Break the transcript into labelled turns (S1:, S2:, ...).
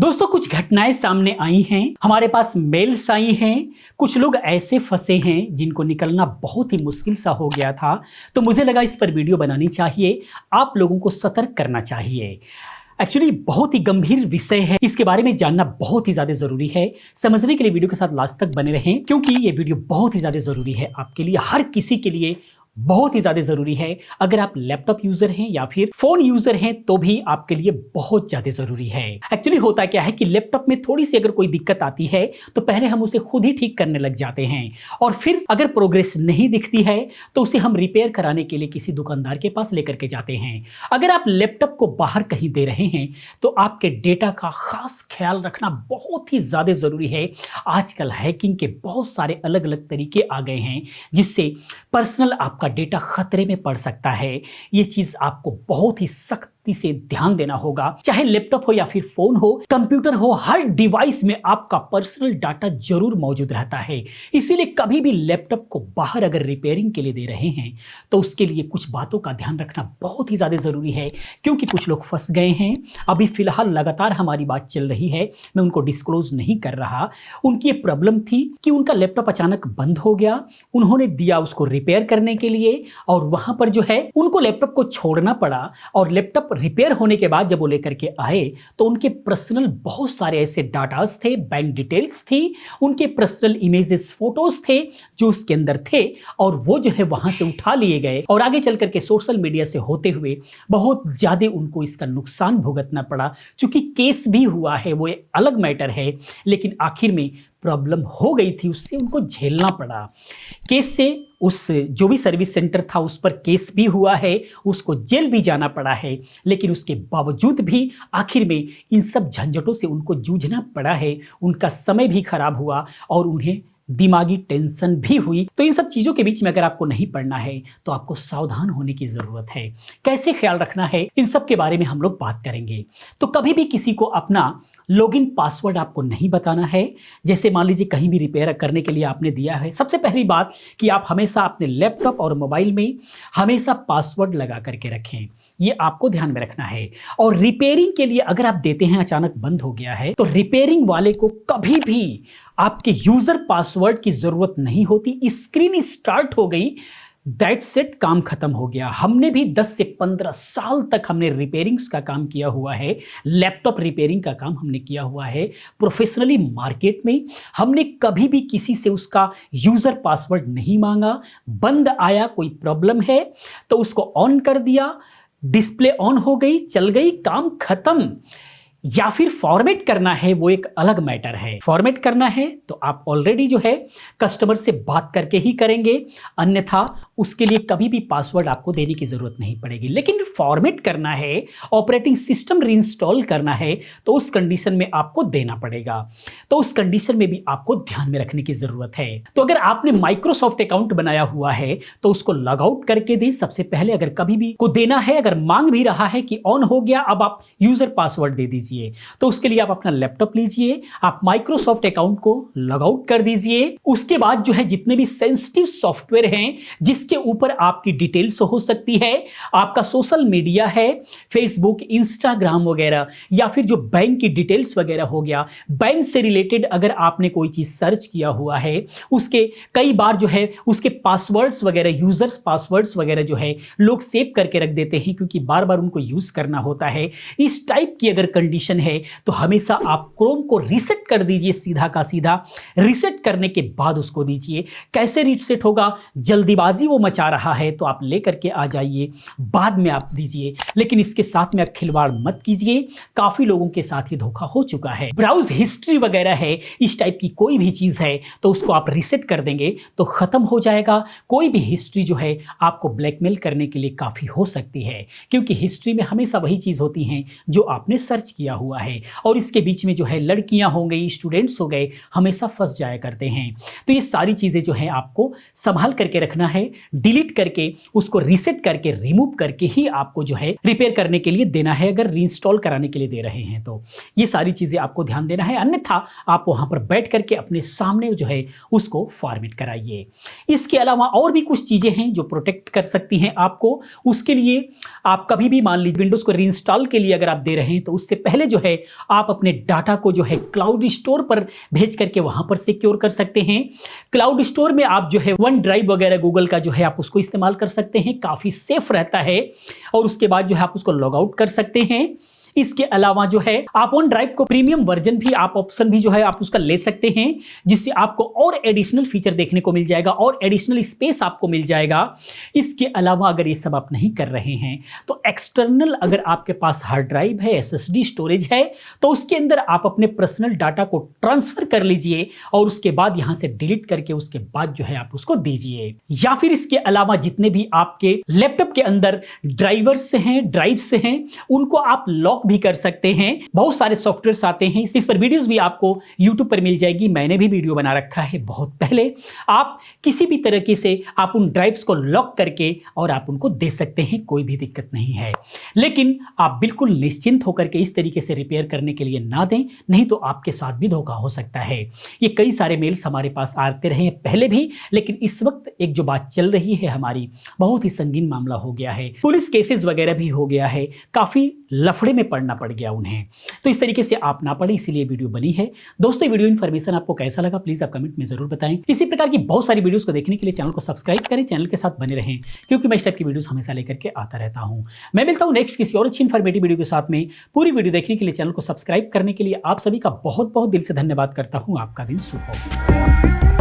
S1: दोस्तों कुछ घटनाएं सामने आई हैं, हमारे पास मेल्स आई हैं। कुछ लोग ऐसे फंसे हैं जिनको निकलना बहुत ही मुश्किल सा हो गया था, तो मुझे लगा इस पर वीडियो बनानी चाहिए, आप लोगों को सतर्क करना चाहिए। एक्चुअली बहुत ही गंभीर विषय है, इसके बारे में जानना बहुत ही ज्यादा जरूरी है। समझने के लिए वीडियो के साथ लास्ट तक बने रहें, क्योंकि ये वीडियो बहुत ही ज्यादा जरूरी है आपके लिए, हर किसी के लिए बहुत ही ज्यादा जरूरी है। अगर आप लैपटॉप यूजर हैं या फिर फोन यूजर हैं तो भी आपके लिए बहुत ज्यादा जरूरी है। एक्चुअली होता क्या है कि लैपटॉप में थोड़ी सी अगर कोई दिक्कत आती है तो पहले हम उसे खुद ही ठीक करने लग जाते हैं, और फिर अगर प्रोग्रेस नहीं दिखती है तो उसे हम रिपेयर कराने के लिए किसी दुकानदार के पास लेकर के जाते हैं। अगर आप लैपटॉप को बाहर कहीं दे रहे हैं तो आपके डेटा का खास ख्याल रखना बहुत ही ज्यादा जरूरी है। आजकल हैकिंग के बहुत सारे अलग अलग तरीके आ गए हैं जिससे पर्सनल आपका डेटा खतरे में पड़ सकता है। ये चीज आपको बहुत ही सख्ती से ध्यान देना होगा। चाहे लैपटॉप हो या फिर फोन हो, कंप्यूटर हो, हर डिवाइस में आपका पर्सनल डाटा जरूर मौजूद रहता है। इसीलिए कभी भी लैपटॉप को बाहर अगर रिपेयरिंग के लिए दे रहे हैं तो उसके लिए कुछ बातों का ध्यान रखना बहुत ही ज्यादा जरूरी है, क्योंकि कुछ लोग फंस गए हैं। अभी फिलहाल लगातार हमारी बात चल रही है, मैं उनको डिस्क्लोज नहीं कर रहा। उनकी ये प्रॉब्लम थी कि उनका लैपटॉप अचानक बंद हो गया, उन्होंने दिया उसको रिपेयर करने के लिए, और वहां पर जो है उनको लैपटॉप को छोड़ना पड़ा। और लैपटॉप रिपेयर होने के बाद जब वो लेकर के आए तो उनके पर्सनल बहुत सारे ऐसे डाटास थे, बैंक डिटेल्स थी, उनके पर्सनल इमेजेस, फोटोज थे जो उसके अंदर थे, और वो जो है वहां से उठा लिए गए और आगे चल करके सोशल मीडिया से होते हुए बहुत ज्यादा उनको इसका नुकसान भुगतना पड़ा। चूंकि केस भी हुआ है, वो एक अलग मैटर है, लेकिन आखिर में प्रॉब्लम हो गई थी, उससे उनको झेलना पड़ा। केस से उस जो भी सर्विस सेंटर था उस पर केस भी हुआ है, उसको जेल भी जाना पड़ा है, लेकिन उसके बावजूद भी आखिर में इन सब झंझटों से उनको जूझना पड़ा है। उनका समय भी खराब हुआ और उन्हें दिमागी टेंशन भी हुई। तो इन सब चीजों के बीच में अगर आपको नहीं पढ़ना है तो आपको सावधान होने की जरूरत है। कैसे ख्याल रखना है इन सब के बारे में हम लोग बात करेंगे। तो कभी भी किसी को अपना लॉगिन पासवर्ड आपको नहीं बताना है। जैसे मान लीजिए कहीं भी रिपेयर करने के लिए आपने दिया है, सबसे पहली बात कि आप हमेशा अपने लैपटॉप और मोबाइल में हमेशा पासवर्ड लगा करके रखें, ये आपको ध्यान में रखना है। और रिपेयरिंग के लिए अगर आप देते हैं, अचानक बंद हो गया है, तो रिपेयरिंग वाले को कभी भी आपके यूजर पासवर्ड की जरूरत नहीं होती। स्क्रीन स्टार्ट हो गई, दैट्स इट, काम खत्म हो गया। हमने भी 10 से 15 साल तक हमने रिपेयरिंग्स का काम किया हुआ है, लैपटॉप रिपेयरिंग का काम हमने किया हुआ है प्रोफेशनली मार्केट में। हमने कभी भी किसी से उसका यूजर पासवर्ड नहीं मांगा। बंद आया, कोई प्रॉब्लम है तो उसको ऑन कर दिया, डिस्प्ले ऑन हो गई, चल गई, काम खत्म। या फिर फॉर्मेट करना है, वो एक अलग मैटर है। फॉर्मेट करना है तो आप ऑलरेडी जो है कस्टमर से बात करके ही करेंगे, अन्यथा उसके लिए कभी भी पासवर्ड आपको देने की जरूरत नहीं पड़ेगी। लेकिन फॉर्मेट करना है, ऑपरेटिंग सिस्टम रीइंस्टॉल करना है, तो उस कंडीशन में आपको देना पड़ेगा। तो उस कंडीशन में भी आपको ध्यान में रखने की जरूरत है। तो अगर आपने माइक्रोसॉफ्ट अकाउंट बनाया हुआ है तो उसको लॉग आउट करके दें सबसे पहले। अगर कभी भी को देना है, अगर मांग भी रहा है कि ऑन हो गया, अब आप यूजर पासवर्ड दे दीजिए, तो उसके लिए आप अपना लैपटॉप लीजिए, आप माइक्रोसॉफ्ट अकाउंट को लॉग आउट कर दीजिए। उसके बाद जो है जितने भी सेंसिटिव सॉफ्टवेयर हैं जिसके ऊपर आपकी डिटेल्स हो सकती है, आपका सोशल मीडिया है, फेसबुक, इंस्टाग्राम वगैरह, या फिर जो बैंक की डिटेल्स वगैरह हो गया, बैंक से रिलेटेड अगर आपने कोई चीज सर्च किया हुआ है, उसके कई बार जो है उसके पासवर्ड्स वगैरह, यूजर्स पासवर्ड्स वगैरह जो है लोग सेव करके रख देते हैं क्योंकि बार बार उनको यूज करना होता है। इस टाइप की अगर कंडीशन है तो हमेशा आप क्रोम को रीसेट कर दीजिए, सीधा का सीधा। रीसेट करने के बाद उसको दीजिए। कैसे रीसेट होगा? जल्दीबाजी वो मचा रहा है तो आप लेकर के आ जाइए, बाद में आप दीजिए, लेकिन इसके साथ में आप खिलवाड़ मत कीजिए। काफी लोगों के साथ ये धोखा हो चुका है। ब्राउज हिस्ट्री वगैरह है, इस टाइप की कोई भी चीज है तो उसको आप रीसेट कर देंगे तो खत्म हो जाएगा। कोई भी हिस्ट्री जो है आपको ब्लैकमेल करने के लिए काफी हो सकती है, क्योंकि हिस्ट्री में हमेशा वही चीज होती है जो आपने सर्च किया हुआ है, और इसके बीच में जो है लड़कियां हो गई, स्टूडेंट्स हो गए, हमेशा फंस जाया करते हैं। तो ये सारी चीजें जो है आपको संभाल करके रखना है। डिलीट करके उसको रीसेट करके रिमूव करके ही आपको जो है रिपेयर करने के लिए देना है, अगर रीइंस्टॉल कराने के लिए दे रहे हैं तो ये सारी चीजें आपको ध्यान देना है, अन्यथा आप वहां पर बैठ करके अपने सामने जो है उसको फॉर्मेट कराइए। इसके अलावा और भी कुछ चीजें हैं जो प्रोटेक्ट कर सकती हैं आपको। उसके लिए आप कभी भी मान लीजिए विंडोज को रीइंस्टॉल के लिए अगर आप दे रहे हैं तो उससे पहले जो है आप अपने डाटा को जो है क्लाउड स्टोर पर भेज करके वहां पर सिक्योर कर सकते हैं। क्लाउड स्टोर में आप जो है वन ड्राइव वगैरह गूगल का जो है आप उसको इस्तेमाल कर सकते हैं, काफी सेफ रहता है। और उसके बाद जो है आप उसको लॉग आउट कर सकते हैं। इसके अलावा जो है आप वन ड्राइव को प्रीमियम वर्जन भी आप ऑप्शन भी जो है आप उसका ले सकते हैं, जिससे आपको और एडिशनल फीचर देखने को मिल जाएगा और एडिशनल स्पेस आपको मिल जाएगा। इसके अलावा अगर ये सब आप नहीं कर रहे हैं तो एक्सटर्नल अगर आपके पास हार्ड ड्राइव है, SSD स्टोरेज है, तो उसके अंदर आप अपने पर्सनल डाटा को ट्रांसफर कर लीजिए और उसके बाद यहां से डिलीट करके उसके बाद जो है आप उसको दीजिए। या फिर इसके अलावा जितने भी आपके लैपटॉप के अंदर ड्राइवर्स हैं, ड्राइव्स हैं, उनको आप लॉक भी कर सकते हैं। बहुत सारे सॉफ्टवेयर्स आते हैं, इस पर वीडियोस भी आपको YouTube पर मिल जाएगी। मैंने भी वीडियो बना रखा है बहुत पहले। आप किसी भी तरीके से आप उन ड्राइव्स को लॉक करके और आप उनको दे सकते हैं, कोई भी दिक्कत नहीं है। लेकिन आप बिल्कुल निश्चिंत होकर के इस तरीके से रिपेयर करने के लिए ना दें, नहीं तो आपके साथ भी धोखा हो सकता है। ये कई सारे मेल्स हमारे पास आते रहे हैं पहले भी, लेकिन इस वक्त एक जो बात चल रही है हमारी, बहुत ही संगीन मामला हो गया है, पुलिस केसेस वगैरह भी हो गया है, काफी लफड़े में पड़ना पड़ गया उन्हें। तो इस तरीके से आप ना पढ़ें, इसीलिए वीडियो बनी है। दोस्तों वीडियो इन्फॉर्मेशन आपको कैसा लगा प्लीज आप कमेंट में जरूर बताएं। इसी प्रकार की बहुत सारी वीडियोस को देखने के लिए चैनल को सब्सक्राइब करें, चैनल के साथ बने रहें, क्योंकि मैं इस टाइप की वीडियोस हमेशा लेकर के आता रहता हूं। मैं मिलता हूं नेक्स्ट किसी और अच्छी इन्फॉर्मेटिव वीडियो के साथ में। पूरी वीडियो देखने के लिए, चैनल को सब्सक्राइब करने के लिए आप सभी का बहुत बहुत दिल से धन्यवाद करता हूं। आपका दिन शुभ हो।